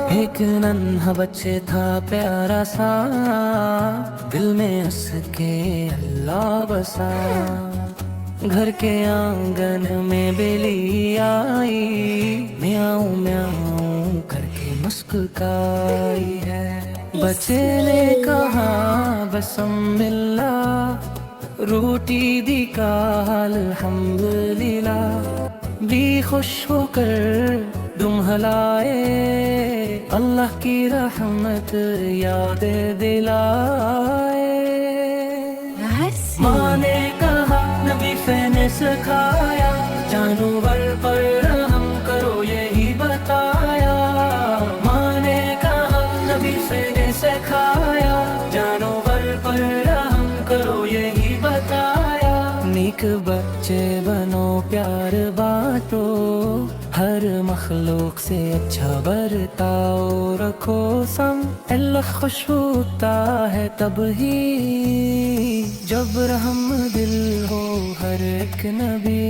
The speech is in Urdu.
ایک ننھا بچے تھا پیارا سا، دل میں اس کے اللہ بسا۔ گھر کے آنگن میں بلی آئی، میاؤں میاؤں کر کے مسکرائی ہے۔ بچے نے کہا بسم اللہ، روٹی دی کا الحمدللہ، بھی خوش ہو کر دم ہلائے، اللہ کی رحمت یاد دلائے۔ ماں نے کہا نبی نے سکھایا، جانور پر رحم کرو یہی بتایا۔ ماں نے کہا نبی نے سکھایا، جانور پر رحم کرو یہی بتایا۔ نیک بچے بنو پیار بانٹو، ہر مخلوق سے اچھا برتاؤ رکھو سم، اللہ خوش ہوتا ہے تب ہی جب رحم دل ہو ہر ایک نبی۔